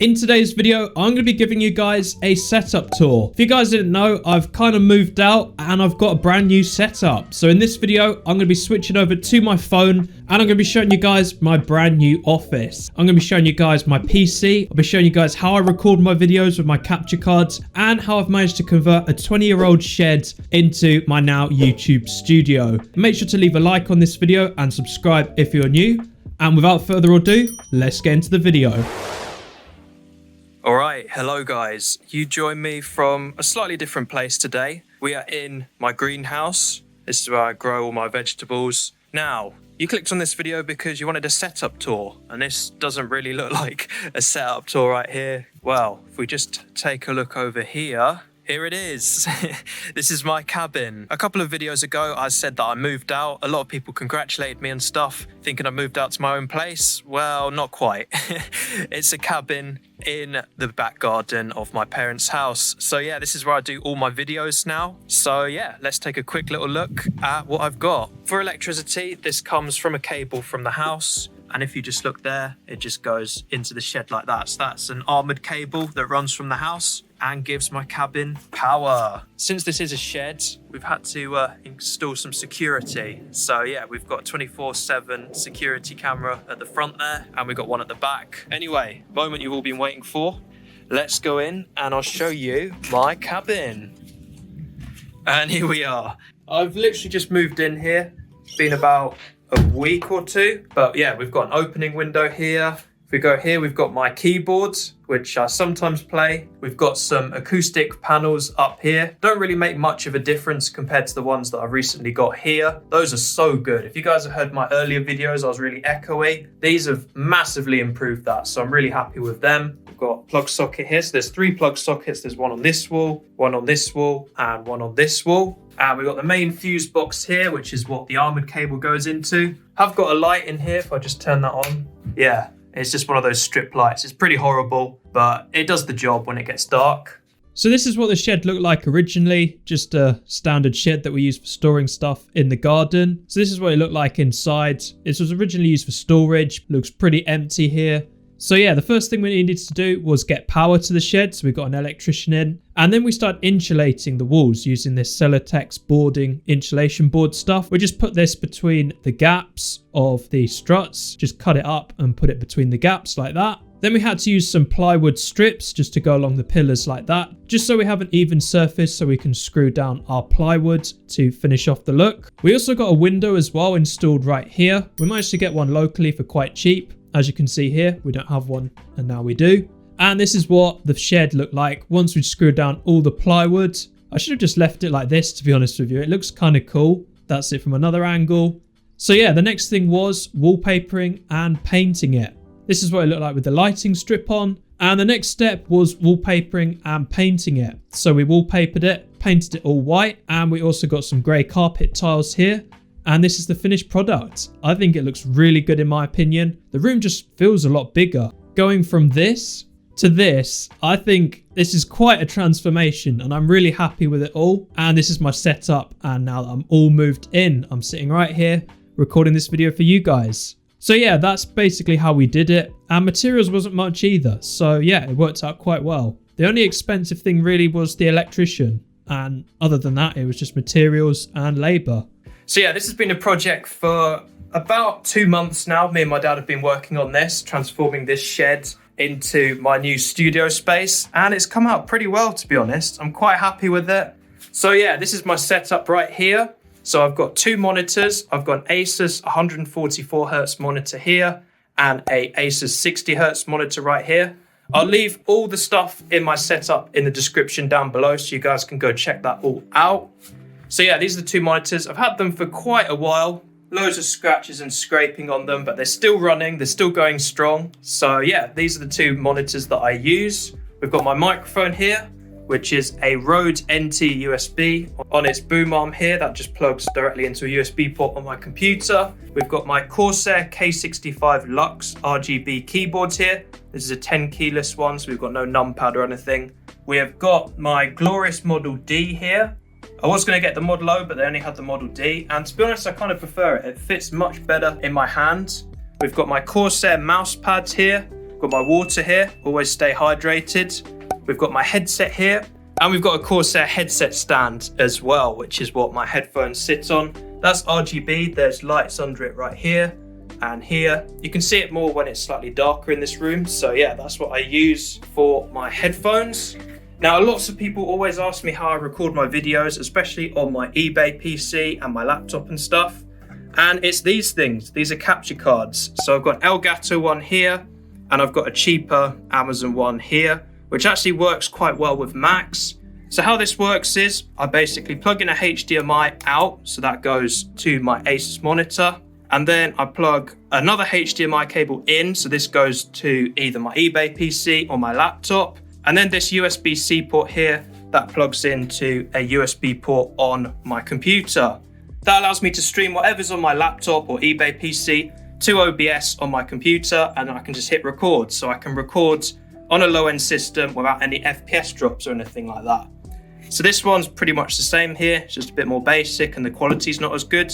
In today's video, I'm going to be giving you guys a setup tour. If you guys didn't know, I've kind of moved out and I've got a brand new setup. So in this video, I'm going to be switching over to my phone and I'm going to be showing you guys my brand new office. I'm going to be showing you guys my PC. I'll be showing you guys how I record my videos with my capture cards and how I've managed to convert a 20-year-old shed into my now YouTube studio. Make sure to leave a like on this video and subscribe if you're new. And without further ado, let's get into the video. Alright, hello guys. You join me from a slightly different place today. We are in my greenhouse. This is where I grow all my vegetables. Now, you clicked on this video because you wanted a setup tour, and this doesn't really look like a setup tour right here. Well, if we just take a look over here, here it is. This is my cabin. A couple of videos ago, I said that I moved out. A lot of people congratulated me and stuff, thinking I moved out to my own place. Well, not quite. It's a cabin in the back garden of my parents' house. So yeah, this is where I do all my videos now. So yeah, let's take a quick little look at what I've got. For electricity, this comes from a cable from the house. And if you just look there, it just goes into the shed like that. So that's an armored cable that runs from the house and gives my cabin power. Since this is a shed, we've had to install some security. So yeah, we've got 24/7 security camera at the front there, and we've got one at the back. Anyway, moment you've all been waiting for. Let's go in and I'll show you my cabin. And here we are. I've literally just moved in here. It's been about a week or two, but yeah, we've got an opening window here. If we go here, we've got my keyboards, which I sometimes play. We've got some acoustic panels up here. Don't really make much of a difference compared to the ones that I've recently got here. Those are so good. If you guys have heard my earlier videos, I was really echoey. These have massively improved that, so I'm really happy with them. We've got a plug socket here. So there's 3 plug sockets. There's one on this wall, one on this wall, and one on this wall. And we've got the main fuse box here, which is what the armored cable goes into. I've got a light in here if I just turn that on. Yeah. It's just one of those strip lights. It's pretty horrible, but it does the job when it gets dark. So this is what the shed looked like originally, just a standard shed that we use for storing stuff in the garden. So this is what it looked like inside. This was originally used for storage, looks pretty empty here. So yeah, the first thing we needed to do was get power to the shed. So we got an electrician in, and then we started insulating the walls using this Celotex boarding insulation board stuff. We just put this between the gaps of the struts, just cut it up and put it between the gaps like that. Then we had to use some plywood strips just to go along the pillars like that, just so we have an even surface so we can screw down our plywood to finish off the look. We also got a window as well installed right here. We managed to get one locally for quite cheap. As you can see here, we don't have one, and now we do. And this is what the shed looked like once we'd screwed down all the plywood. I should have just left it like this, to be honest with you. It looks kind of cool. That's it from another angle. So yeah, the next thing was wallpapering and painting it. This is what it looked like with the lighting strip on. And the next step was wallpapering and painting it. So we wallpapered it, painted it all white, and we also got some grey carpet tiles here. And this is the finished product. I think it looks really good in my opinion. The room just feels a lot bigger. Going from this to this, I think this is quite a transformation and I'm really happy with it all. And this is my setup, and now that I'm all moved in, I'm sitting right here recording this video for you guys. So yeah, that's basically how we did it. And materials wasn't much either. So yeah, it worked out quite well. The only expensive thing really was the electrician. And other than that, it was just materials and labor. So yeah, this has been a project for about 2 months now. Me and my dad have been working on this, transforming this shed into my new studio space. And it's come out pretty well, to be honest. I'm quite happy with it. So yeah, this is my setup right here. So I've got 2 monitors. I've got an ASUS 144Hz monitor here and a ASUS 60Hz monitor right here. I'll leave all the stuff in my setup in the description down below so you guys can go check that all out. So yeah, these are the 2 monitors. I've had them for quite a while. Loads of scratches and scraping on them, but they're still running. They're still going strong. So yeah, these are the 2 monitors that I use. We've got my microphone here, which is a Rode NT USB on its boom arm here. That just plugs directly into a USB port on my computer. We've got my Corsair K65 Lux RGB keyboards here. This is a 10 keyless one, so we've got no numpad or anything. We have got my glorious Model D here. I was going to get the Model O, but they only had the Model D. And to be honest, I kind of prefer it. It fits much better in my hand. We've got my Corsair mouse pads here. Got my water here, always stay hydrated. We've got my headset here, and we've got a Corsair headset stand as well, which is what my headphones sit on. That's RGB, there's lights under it right here and here. You can see it more when it's slightly darker in this room. So yeah, that's what I use for my headphones. Now, lots of people always ask me how I record my videos, especially on my eBay PC and my laptop and stuff. And it's these things, these are capture cards. So I've got an Elgato one here, and I've got a cheaper Amazon one here, which actually works quite well with Macs. So how this works is I basically plug in a HDMI out, so that goes to my ASUS monitor. And then I plug another HDMI cable in, so this goes to either my eBay PC or my laptop. And then this USB-C port here, that plugs into a USB port on my computer. That allows me to stream whatever's on my laptop or eBay PC to OBS on my computer, and I can just hit record. So I can record on a low-end system without any FPS drops or anything like that. So this one's pretty much the same here, it's just a bit more basic and the quality's not as good.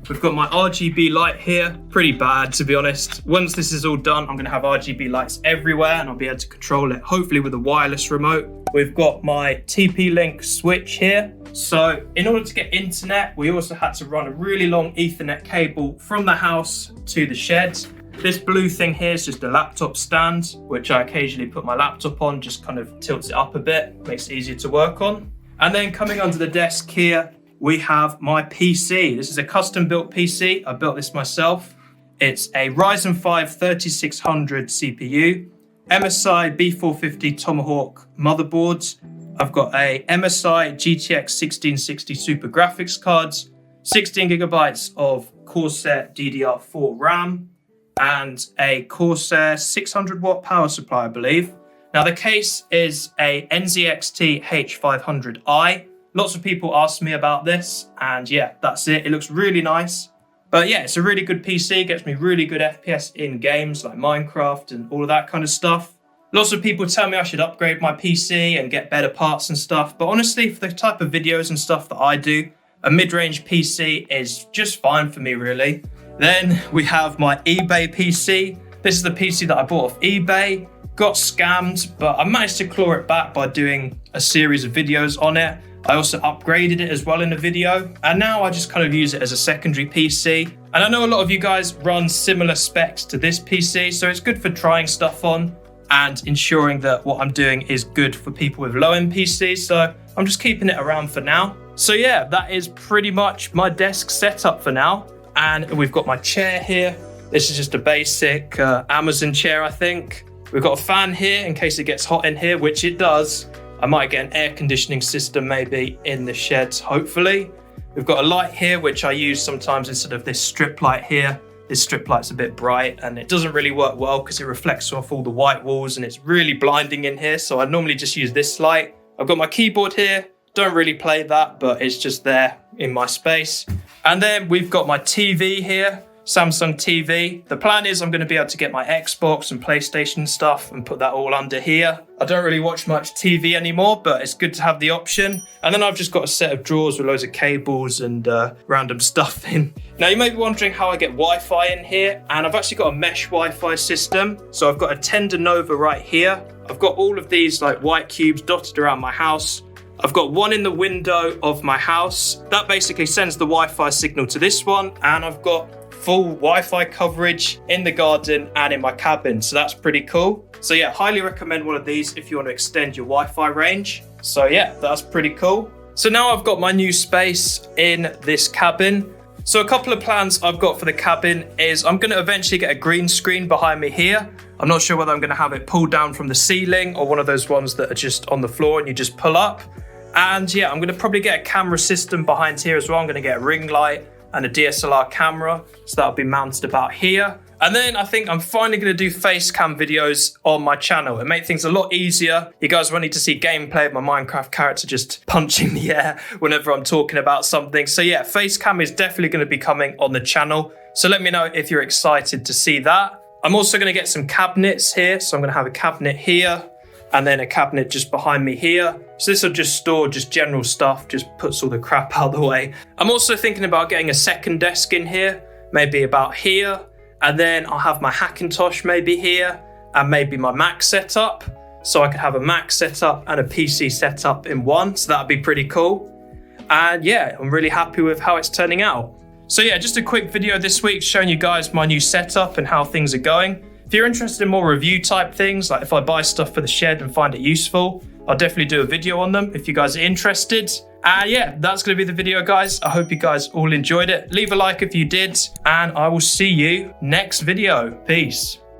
We've got my RGB light here, pretty bad to be honest. Once this is all done, I'm gonna have RGB lights everywhere and I'll be able to control it, hopefully with a wireless remote. We've got my TP-Link switch here. So in order to get internet, we also had to run a really long Ethernet cable from the house to the shed. This blue thing here is just a laptop stand, which I occasionally put my laptop on, just kind of tilts it up a bit, makes it easier to work on. And then coming under the desk here, we have my PC. This is a custom built PC. I built this myself. It's a Ryzen 5 3600 CPU, MSI B450 Tomahawk motherboards. I've got a MSI GTX 1660 Super graphics cards, 16 gigabytes of Corsair DDR4 RAM, and a Corsair 600 watt power supply, I believe. Now the case is a NZXT H500i. Lots of people ask me about this, and yeah, that's it. It looks really nice. But yeah, it's a really good PC, gets me really good FPS in games like Minecraft and all of that kind of stuff. Lots of people tell me I should upgrade my PC and get better parts and stuff, but honestly, for the type of videos and stuff that I do, a mid-range PC is just fine for me, really. Then we have my eBay PC. This is the PC that I bought off eBay, got scammed, but I managed to claw it back by doing a series of videos on it. I also upgraded it as well in a video, and now I just kind of use it as a secondary PC. And I know a lot of you guys run similar specs to this PC, so it's good for trying stuff on and ensuring that what I'm doing is good for people with low-end PCs, so I'm just keeping it around for now. So yeah, that is pretty much my desk setup for now. And we've got my chair here. This is just a basic Amazon chair, I think. We've got a fan here in case it gets hot in here, which it does. I might get an air conditioning system maybe in the sheds, hopefully. We've got a light here, which I use sometimes instead of this strip light here. This strip light's a bit bright and it doesn't really work well because it reflects off all the white walls and it's really blinding in here. So I normally just use this light. I've got my keyboard here. Don't really play that, but it's just there in my space. And then we've got my TV here. Samsung TV. The plan is I'm going to be able to get my Xbox and PlayStation stuff and put that all under here. I don't really watch much TV anymore, but it's good to have the option. And then I've just got a set of drawers with loads of cables and random stuff in. Now you may be wondering how I get Wi-Fi in here, and I've actually got a mesh Wi-Fi system. So I've got a Tenda Nova right here. I've got all of these like white cubes dotted around my house. I've got one in the window of my house. That basically sends the Wi-Fi signal to this one, and I've got full Wi-Fi coverage in the garden and in my cabin, so that's pretty cool. So yeah, highly recommend one of these if you want to extend your Wi-Fi range. So yeah, that's pretty cool. So now I've got my new space in this cabin. So a couple of plans I've got for the cabin is I'm going to eventually get a green screen behind me here. I'm not sure whether I'm going to have it pulled down from the ceiling or one of those ones that are just on the floor and you just pull up. And yeah, I'm going to probably get a camera system behind here as well. I'm going to get a ring light and a DSLR camera, so that'll be mounted about here. And then I think I'm finally going to do FaceCam videos on my channel. It makes things a lot easier. You guys won't need to see gameplay of my Minecraft character just punching the air whenever I'm talking about something. So yeah, FaceCam is definitely going to be coming on the channel. So let me know if you're excited to see that. I'm also going to get some cabinets here. So I'm going to have a cabinet here and then a cabinet just behind me here. So this will just store just general stuff, just puts all the crap out of the way. I'm also thinking about getting a second desk in here, maybe about here. And then I'll have my Hackintosh maybe here. and maybe my Mac setup. So I could have a Mac setup and a PC setup in one. So that'd be pretty cool. And yeah, I'm really happy with how it's turning out. So yeah, just a quick video this week showing you guys my new setup and how things are going. If you're interested in more review type things, like if I buy stuff for the shed and find it useful, I'll definitely do a video on them if you guys are interested. And yeah, that's going to be the video, guys. I hope you guys all enjoyed it. Leave a like if you did, and I will see you next video. Peace.